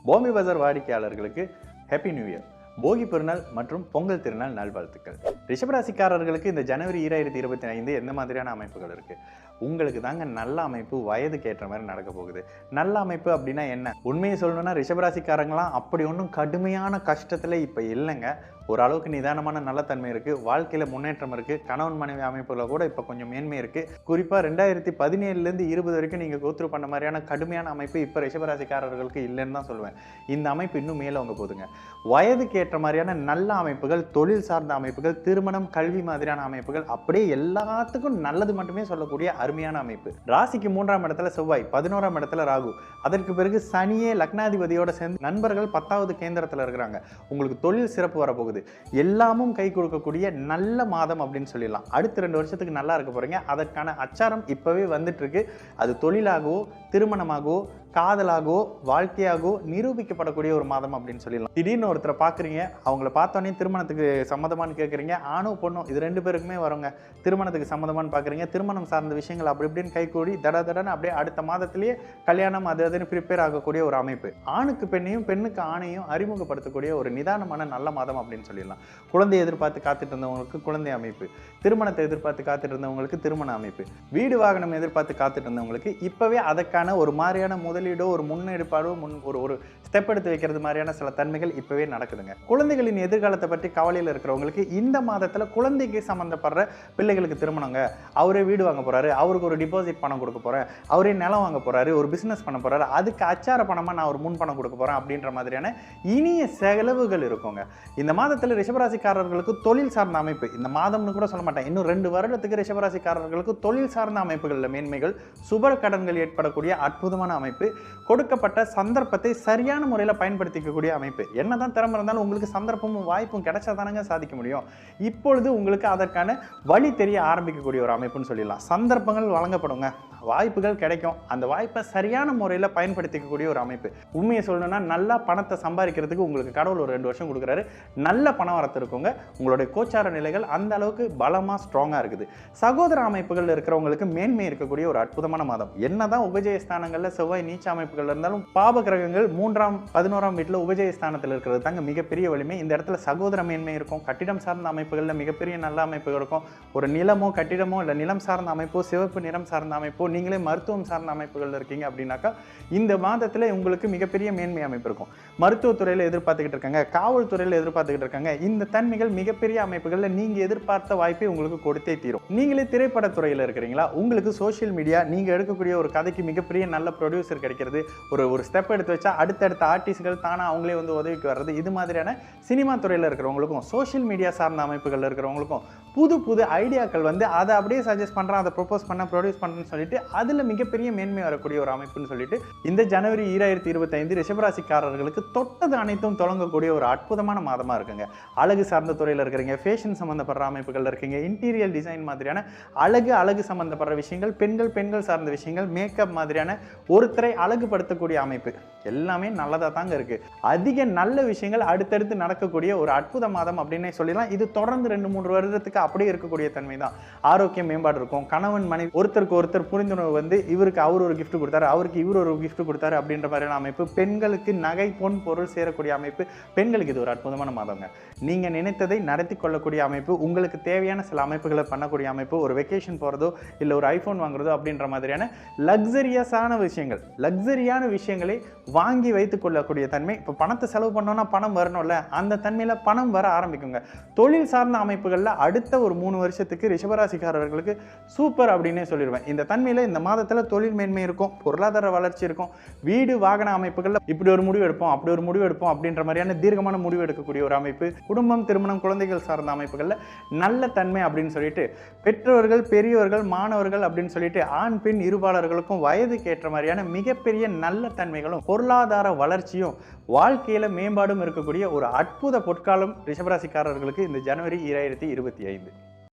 போமி பஜார் வாடிக்கையாளர்களுக்கு happy new year, போகி பெருநாள் மற்றும் பொங்கல் திருநாள் நல்வாழ்த்துக்கள். ரிஷபராசிக்காரர்களுக்கு இந்த ஜனவரி 2025 எந்த மாதிரியான அமைப்புகள் இருக்கு? உங்களுக்கு தாங்க நல்ல அமைப்பு வயதுக்கு ஏற்ற மாதிரி நடக்க போகுது. நல்ல அமைப்பு அப்படின்னா என்ன? உண்மையை சொல்லணும்னா ரிஷபராசிக்காரங்களாம் அப்படி ஒன்றும் கடுமையான கஷ்டத்துல இப்ப இல்லைங்க. ஓரளவுக்கு நிதானமான நல்ல தன்மை இருக்கு, வாழ்க்கையில முன்னேற்றம் இருக்கு, கணவன் மனைவி அமைப்புல கூட இப்ப கொஞ்சம் மேன்மை இருக்கு. குறிப்பா 2017 20 வரைக்கும் நீங்க கோத்ரூ பண்ண மாதிரியான கடுமையான அமைப்பு இப்ப ரிஷபராசிக்காரர்களுக்கு இல்லைன்னு தான் சொல்லுவேன். இந்த அமைப்பு இன்னும் மேலோங்க போதுங்க. வயதுக்கு ஏற்ற மாதிரியான நல்ல அமைப்புகள், தொழில் சார்ந்த அமைப்புகள், திருமணம், கல்வி மாதிரியான அமைப்புகள், அப்படியே எல்லாத்துக்கும் நல்லது மட்டுமே சொல்லக்கூடிய அருமையான அமைப்பு. ராசிக்கு 3ஆம் இடத்துல செவ்வாய், 11ஆம் இடத்துல ராகு, அதற்கு பிறகு சனியே லக்னாதிபதியோட சேர்ந்து நண்பர்கள் 10வது கேந்திரத்துல இருக்கிறாங்க. உங்களுக்கு தொழில் சிறப்பு வரப்போகுது. எல்லாமும் கை கொடுக்கக்கூடிய நல்ல மாதம் அப்படின்னு சொல்லிடலாம். அடுத்த 2 வருஷத்துக்கு நல்லா இருக்க போறீங்க. அதற்கான அச்சாரம் இப்பவே வந்துட்டு இருக்கு. அது தொழிலாகவோ, திருமணமாகவோ, காதலாகவோ, வாழ்க்கையாகவோ நிரூபிக்கப்படக்கூடிய ஒரு மாதம் அப்படின்னு சொல்லிடலாம். திடீர்னு ஒருத்தரை பார்க்குறீங்க, அவங்கள பார்த்தோன்னே திருமணத்துக்கு சம்மதமானு கேட்குறீங்க. ஆணும் பொண்ணும் இது 2 பேருக்குமே வருங்க. திருமணத்துக்கு சம்மதமானு பார்க்குறீங்க, திருமணம் சார்ந்த விஷயங்கள் அப்படி இப்படின்னு கைகூடி தடன்னு அப்படியே அடுத்த மாதத்திலேயே கல்யாணம் அது அதுன்னு ப்ரிப்பேர் ஆகக்கூடிய ஒரு அமைப்பு. ஆணுக்கு பெண்ணையும், பெண்ணுக்கு ஆணையும் அறிமுகப்படுத்தக்கூடிய ஒரு நிதானமான நல்ல மாதம் அப்படின்னு சொல்லிடலாம். குழந்தையை எதிர்பார்த்து காத்துட்டு இருந்தவங்களுக்கு குழந்தை அமைப்பு, திருமணத்தை எதிர்பார்த்து காத்துட்டு இருந்தவங்களுக்கு திருமண அமைப்பு, வீடு வாகனம் எதிர்பார்த்து காத்துட்டு இருந்தவங்களுக்கு இப்பவே அதற்கான ஒரு மாதிரியான முதலீடோ, ஒரு முன்னெடுப்பாடோ, ஒரு ஸ்டெப் எடுத்து வைக்கிறது மாதிரியான சில தன்மைகள் இப்பவே நடக்குதுங்க. குழந்தைகளின் எதிர்காலத்தை பற்றி கவலையில் இருக்கிறவங்களுக்கு இந்த மாதத்துல குழந்தைக்கு சம்பந்தப்படுற பிள்ளைகளுக்கு திருமணங்க, அவரே வீடு வாங்க போறாரு, அவருக்கு ஒரு டிபாசிட் பணம் கொடுக்க போறேன், அவரே நிலம் வாங்க போறாரு, ஒரு பிசினஸ் பண்ண போறாரு, அதுக்கு அச்சார பணமா நான் ஒரு முன் பணம் கொடுக்க போறேன் அப்படின்ற மாதிரியான இனிய செலவுகள் இருக்குங்க. இந்த மாதத்துல ரிஷபராசிக்காரர்களுக்கு தொழில் சார்ந்த அமைப்பு, இந்த மாதம்னு கூட சொல்ல மாட்டேன், இன்னும் 2 வருடத்துக்கு ரிஷபராசிக்காரர்களுக்கு தொழில் சார்ந்த அமைப்புகள்ல மேன்மைகள், சுப கடன்கள் ஏற்படக்கூடிய அற்புதமான அமைப்பு, கொடுக்கப்பட்ட சந்தர்ப்பத்தை சரியான முறையில் பயன்படுத்திக்கக்கூடிய அமைப்பு. என்னதான் திறமை இருந்தாலும் உங்களுக்கு சந்தர்ப்பமும் வாய்ப்பும் கிடைச்சா தானங்க சாதிக்க முடியும். இப்பொழுது உங்களுக்கு அதற்கான வழி தெரிய ஆரம்பிக்கக்கூடிய ஒரு அமைப்புன்னு சொல்லிடலாம். சந்தர்ப்பங்கள் வழங்கப்படுங்க, வாய்ப்புகள் கிடைக்கும், அந்த வாய்ப்பை சரியான முறையில் பயன்படுத்திக்கக்கூடிய ஒரு அமைப்பு. உண்மையை சொல்லணும்னா நல்லா பணத்தை சம்பாதிக்கிறதுக்கு உங்களுக்கு கடவுள் ஒரு 2 வருஷம் கொடுக்குறாரு. நல்ல பணம் வரத்து இருக்குங்க. உங்களுடைய கோச்சார நிலைகள் அந்த அளவுக்கு பலமா ஸ்ட்ராங்கா இருக்குது. சகோதர அமைப்புகள் இருக்கிறவங்களுக்கு மேன்மை இருக்கக்கூடிய ஒரு அற்புதமான மாதம். என்னதான் உபஜய ஸ்தானங்கள்ல செவ்வாய் நீச்ச அமைப்புகள் இருந்தாலும் பாப கிரகங்கள் 3ஆம் 11ஆம் வீட்டில் உபஜய ஸ்தானத்தில் இருக்கிறது தாங்க மிகப்பெரிய வலிமை. இந்த இடத்துல சகோதர மேன்மை இருக்கும். கட்டிடம் சார்ந்த அமைப்புகளில் மிகப்பெரிய நல்ல அமைப்புகள் இருக்கும். ஒரு நிலமோ கட்டிடமோ இல்லை நிலம் சார்ந்த அமைப்போ, சிவப்பு நிறம் சார்ந்த அமைப்போ, நீங்களே மருத்துவம் சார்ந்த அமைப்புகள் இருக்கீங்க அப்படின்னாக்கா இந்த மாதத்துல உங்களுக்கு மிகப்பெரிய மேன்மை அமைப்பு இருக்கும். மருத்துவத்துறையில எதிர்பார்த்துக்கிட்டு இருக்காங்க, காவல்துறையில எதிர்பார்த்துக்கிட்டு இருக்காங்க, இந்த தன்மைகள் மிகப்பெரிய அமைப்புகள்ல நீங்க எதிர்பார்த்த வாய்ப்பை உங்களுக்கு கொடுத்தே தீரும். நீங்களே திரைப்படத்துறையில இருக்கிறீங்களா, உங்களுக்கு சோசியல் மீடியா, நீங்க எடுக்கக்கூடிய ஒரு கதைக்கு மிகப்பெரிய நல்ல ப்ரொடியூசர் கிடைக்கிறது, ஒரு ஸ்டெப் எடுத்து வச்சா அடுத்தடுத்த ஆர்டிஸ்ட்கள் தானா அவங்களே வந்து உதவிக்கு வர்றது, இது மாதிரியான சினிமா துறையில இருக்கிறவங்களுக்கும் சோசியல் மீடியா சார்ந்த அமைப்புகள் இருக்கிறவங்களுக்கும் புது புது ஐடியாக்கள் வந்து அதை அப்படியே சஜஸ்ட் பண்றேன், அதை ப்ரொபோஸ் பண்ண, ப்ரொடியூஸ் பண்றேன்னு சொல்லிட்டு அதுல மிகப்பெரிய மேன்மை வரக்கூடிய ஒரு அமைப்புன்னு சொல்லிட்டு இந்த ஜனவரி 2025 ரிஷபராசிக்காரர்களுக்கு தொட்டது அனைத்தும் தொடங்கக்கூடிய ஒரு அற்புதமான மாதமா இருக்குங்க. அழகு சார்ந்த துறையில் இருக்கிறீங்க, ஃபேஷன் சம்பந்தப்படுற அமைப்புகள் இருக்கீங்க, இன்டீரியர் டிசைன் மாதிரியான அழகு சம்பந்தப்படுற விஷயங்கள், பெண்கள் சார்ந்த விஷயங்கள், மேக்கப் மாதிரியான ஒருத்தரை அழகுபடுத்தக்கூடிய அமைப்பு எல்லாமே நல்லதா தாங்க இருக்கு. அதிக நல்ல விஷயங்கள் அடுத்தடுத்து நடக்கக்கூடிய ஒரு அற்புத மாதம் அப்படின்னே சொல்லலாம். இது தொடர்ந்து 2-3 வருடத்துக்கு அப்படியே இருக்கக்கூடிய தன்மை தான். ஆரோக்கிய மேம்பாடு இருக்கும். கணவன் மனைவி ஒருத்தருக்கு ஒருத்தர் புரிந்துணர்வு வந்து இவருக்கு அவர் ஒரு கிஃப்ட் கொடுத்தாரு, அவருக்கு இவர் ஒரு கிஃப்ட் கொடுத்தாரு அப்படின்ற மாதிரியான அமைப்பு. பெண்களுக்கு நகை பொன் பொருள் சேரக்கூடிய அமைப்பு. பெண்களுக்கு இது ஒரு அற்புதமான மாதங்க. நீங்க நினைத்ததை நடத்தி கொள்ளக்கூடிய அமைப்பு, உங்களுக்கு தேவையான சில அமைப்புகளை பண்ணக்கூடிய அமைப்பு, ஒரு வெக்கேஷன் போறதோ இல்லை ஒரு ஐபோன் வாங்குறதோ அப்படின்ற மாதிரியான லக்ஸரியான விஷயங்களை வாங்கி வைத்துக் கொள்ளக்கூடிய தன்மை. இப்போ பணத்தை செலவு பண்ணோம்னா பணம் வரணும்ல, அந்த தன்மையில பணம் வர ஆரம்பிக்குங்க. தொழில் சார்ந்த அமைப்புகள்ல அடுத்த ஒரு 3 வருஷத்துக்கு ரிஷபராசிக்காரர்களுக்கு சூப்பர் அப்படின்னே சொல்லிடுவேன். இந்த தன்மையில இந்த மாதத்துல தொழில் மேன்மை இருக்கும், பொருளாதார வளர்ச்சி இருக்கும், வீடு வாகன அமைப்புகள்ல இப்படி ஒரு முடிவு எடுப்போம், அப்படி ஒரு முடிவு எடுப்போம் அப்படின்ற மாதிரியான தீர்க்கமான முடிவு எடுக்கக்கூடிய ஒரு அமைப்பு. குடும்பம், திருமணம், குழந்தைகள் சார்ந்த அமைப்புகள்ல நல்ல தன்மை அப்படின்னு சொல்லிட்டு பெற்றோர்கள், பெரியவர்கள், மாணவர்கள் அப்படின்னு சொல்லிட்டு ஆண் பெண் இருபாலர்களுக்கும் வயதுக்கு ஏற்ற மாதிரியான மிகப்பெரிய நல்ல தன்மைகளும் பொருளாதார வளர்ச்சியும் வாழ்க்கையில மேம்பாடும் இருக்கக்கூடிய ஒரு அற்புத பொற்காலம் ரிஷபராசிக்காரர்களுக்கு இந்த ஜனவரி 2025.